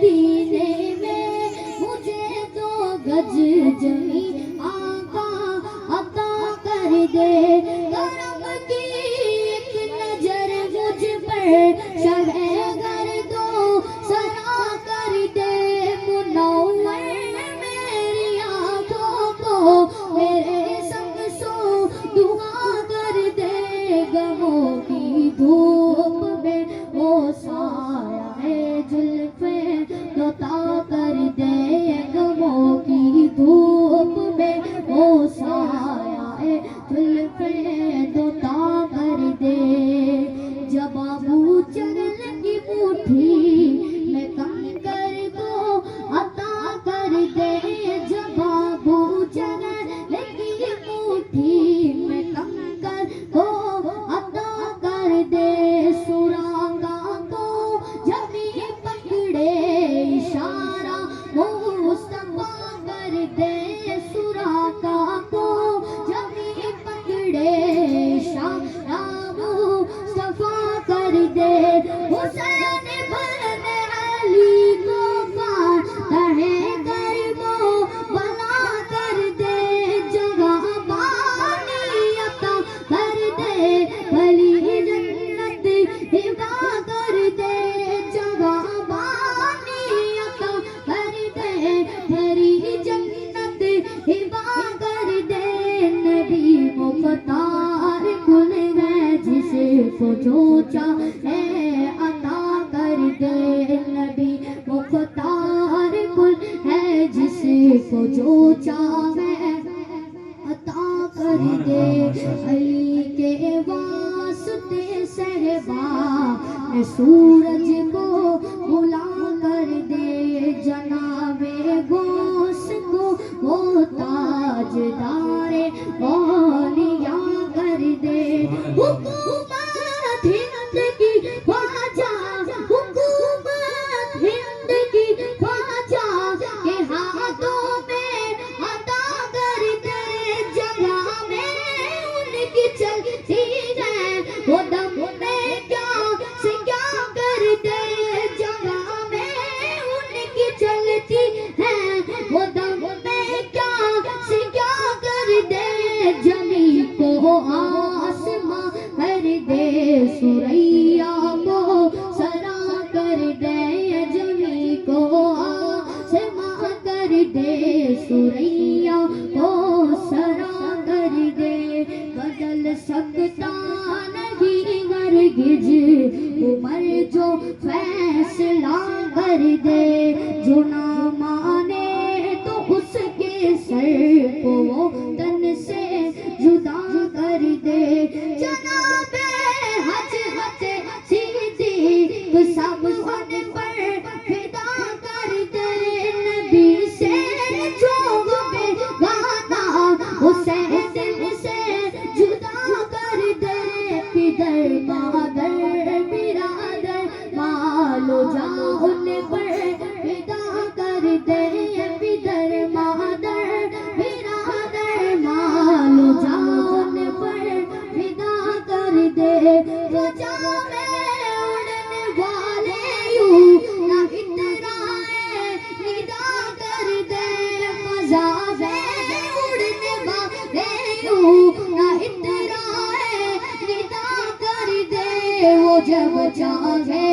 सीने में मुझे 2 गज जमी आका अता कर दे। करम की एक नजर मुझ पर शहे गर दो सरा कर दे। मुनव्वर मेरी आंखों को मेरे संग सो दुआ कर दे। गमों की धूप में वो साया है जुल्फे दोता कर दे। गमों की धूप में वो साया है जुल्फे दोता कर दे। जब आबू चरण की मुट्ठी में कंकर को अता कर दे। जब आबू चरण की मुट्ठी में कंकर को अता कर दे। सुरांगा को जमी पकड़े इशारा मुस्तफा कर दे। सुरांगा को जमी पकड़े इशारा मुस्तफा कर दे। हुसैन बन अली को तहे गरीबो बना कर दे। जगह बानी अता कर दे। भली जन्नत हिबा कर दे। जगह बानी अता कर दे। भली जन्नत हिबा कर दे। नबी मुख्तार कुल है जिसको जो चाहे अता कर दे। नबी मुख्तार कुल है जिसको जो चाहे अता कर दे। अली के वास्ते सहबा ने सूरज को बुला कर दे। जनाबे गौस को वो ताजदारे औलिया कर दे। हुकूमत हिंद की ख्वाजा हुकूमत हिंद की ख्वाजा के हाथों में अता कर दे। जगह में उनकी चलती है वो दम में क्या से क्या कर दे। जगह में उनकी चलती है वो दम में क्या से क्या कर दे। जमी को आसमां कर दे। सुरैया को सरा कर दे। जमी को आसमां कर दे। सुरैया को सरा कर दे। बदल सकता नहीं हरगिज उमर जो फैसला कर दे। जो ना माने तो उसके सर को वो तन से जुदा कर दे। जनाबे हजरत सिद्दीक सब उन पर फिदा कर दे। नबी से जो बेगाना उसे दिल से जुदा कर दे। पिदर मादर बिरादर मालो जा उन पर फिदा कर दे। पिदर मादर बिरादर मालो जा उन पर फिदा कर दे। रजा में उड़ने वाले यूं ना इतराए निदा कर दे। मजा में उड़ने वाले यूं ना इतराए निदा कर दे। वो जब चाहे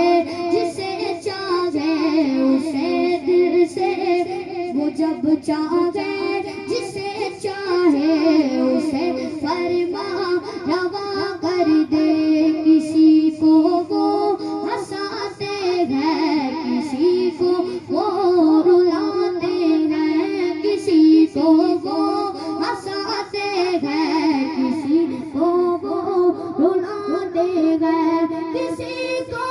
जिसे चाहे उसे दिल से। वो जब चाहे जिसे चाहे उसे फरमा रवा कर दे। किसी को वो हंसाते हैं किसी को वो रुलाते हैं। किसी को वो हंसाते हैं किसी को वो रुलाते हैं। किसी को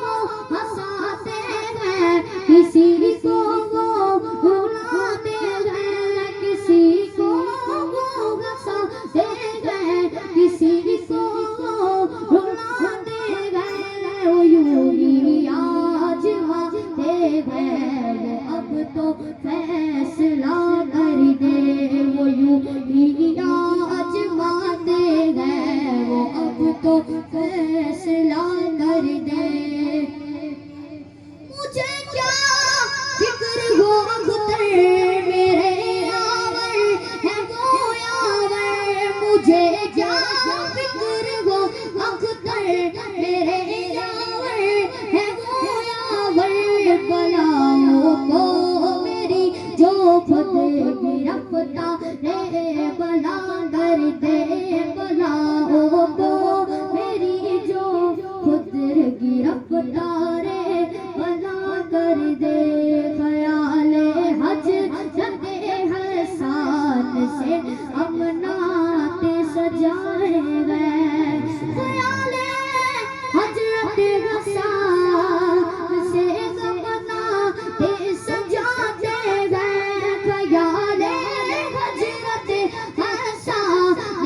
वो हंसाते हैं किसी को वो रुलाते हैं।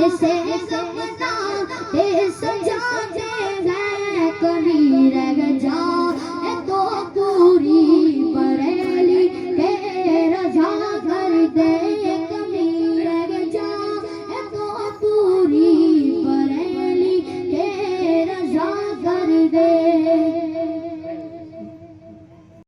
इसे ज़माना दे